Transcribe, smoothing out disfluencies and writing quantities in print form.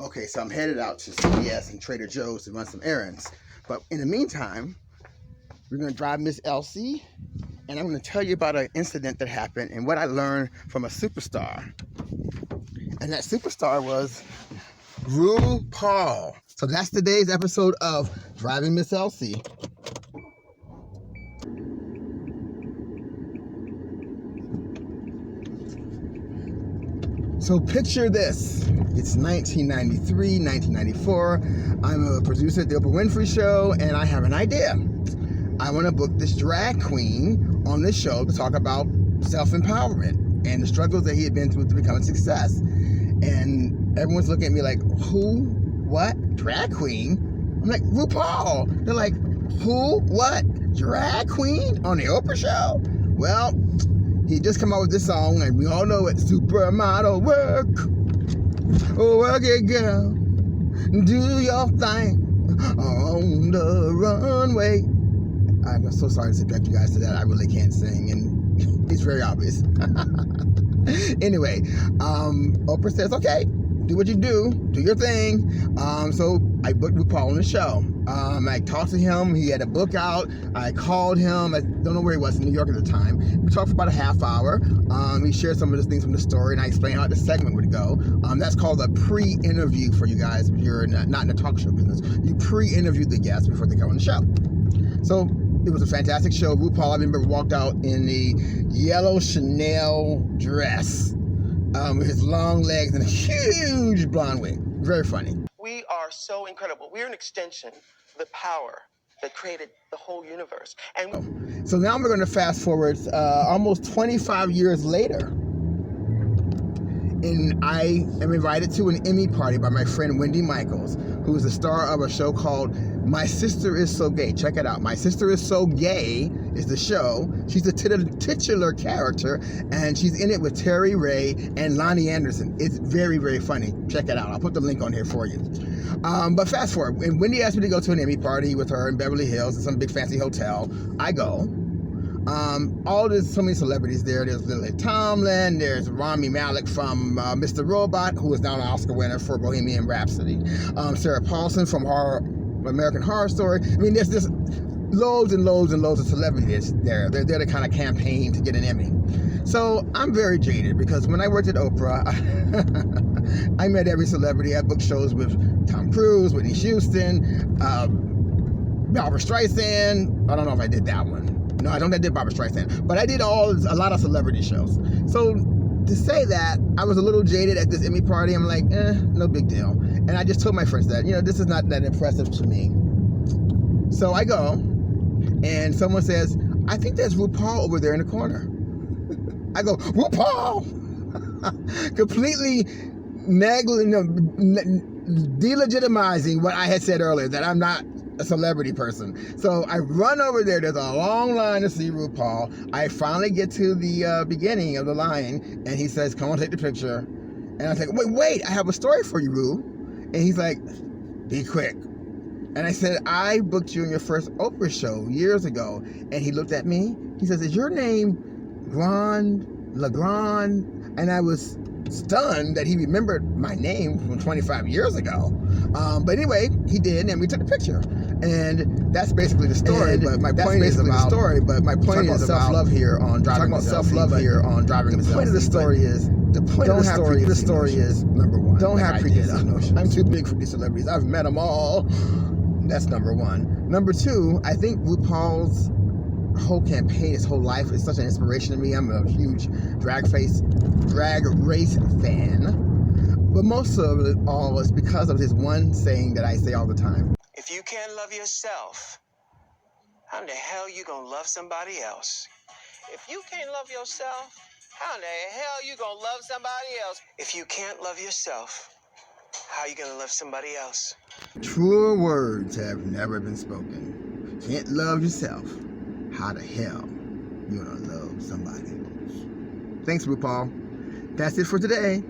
Okay, so I'm headed out to CVS and Trader Joe's to run some errands. But in the meantime, we're going to drive Miss Elsie, and I'm going to tell you about an incident that happened and what I learned from a superstar. And that superstar was RuPaul. So that's today's episode of Driving Miss Elsie. So picture this. It's 1993, 1994. I'm a producer at the Oprah Winfrey Show, and I have an idea. I want to book this drag queen on this show to talk about self-empowerment and the struggles that he had been through to become a success. And everyone's looking at me like, who? What? Drag queen? I'm like, RuPaul. They're like, who? What? Drag queen on the Oprah Show? Well, he just come out with this song, and we all know it. Supermodel work. Oh, work it, girl. Do your thing on the runway. I'm so sorry to subject you guys to that. I really can't sing, and it's very obvious. Anyway, Oprah says, okay, do what you do your thing. So I booked RuPaul on the show. I talked to him. He had a book out. I called him. I don't know where he was, in New York at the time. We talked for about a half hour. He shared some of the things from the story, and I explained how the segment would go. That's called a pre-interview for you guys if you're not in the talk show business. You pre-interview the guests before they go on the show. So it was a fantastic show. RuPaul, I remember, walked out in the yellow Chanel dress with his long legs and a huge blonde wig. Very funny. We are so incredible. We're an extension of the power that created the whole universe. And so now we're going to fast forward almost 25 years later. And I am invited to an Emmy party by my friend Wendy Michaels, who is the star of a show called My Sister Is So Gay. Check it out. My Sister Is So Gay is the show. She's the titular character, and she's in it with Terry Ray and Lonnie Anderson. It's very, very funny. Check it out. I'll put the link on here for you. But fast forward. And Wendy asked me to go to an Emmy party with her in Beverly Hills in some big fancy hotel. I go. There's so many celebrities there. There's Lily Tomlin, there's Rami Malek from Mr. Robot, who is now an Oscar winner for Bohemian Rhapsody. Sarah Paulson from American Horror Story. I mean, there's just loads and loads and loads of celebrities there. They're there to kind of campaign to get an Emmy. So I'm very jaded because when I worked at Oprah, I met every celebrity. I booked shows with Tom Cruise, Whitney Houston, Barbra Streisand. I don't know if I did that one. No, I don't think I did Barbra Streisand, but I did a lot of celebrity shows. So to say that, I was a little jaded at this Emmy party. I'm like, no big deal. And I just told my friends that, this is not that impressive to me. So I go, and someone says, I think there's RuPaul over there in the corner. I go, RuPaul! Completely delegitimizing what I had said earlier, that I'm not a celebrity person. So I run over there. There's a long line to see RuPaul. I finally get to the beginning of the line, and he says, come on, take the picture. And I was like, wait, I have a story for you, Ru. And he's like, be quick. And I said, I booked you in your first Oprah show years ago. And he looked at me. He says, is your name LeGrande? And I was stunned that he remembered my name from 25 years ago. But anyway, he did, and we took a picture. And that's basically the story. But my point is about self-love here on Driving Miss Elsie. The point of the story is number one. Don't have preconceived notions. I'm too big for these celebrities. I've met them all. That's number one. Number two, I think RuPaul's whole campaign, his whole life is such an inspiration to me. I'm a huge drag race fan. But most of it all is because of his one saying that I say all the time. if you can't love yourself, how in the hell you gonna love somebody else? If you can't love yourself, how in the hell you gonna love somebody else? If you can't love yourself, how you gonna love somebody else? Truer words have never been spoken. Can't love yourself, how the hell you gonna love somebody else? Thanks, RuPaul. That's it for today.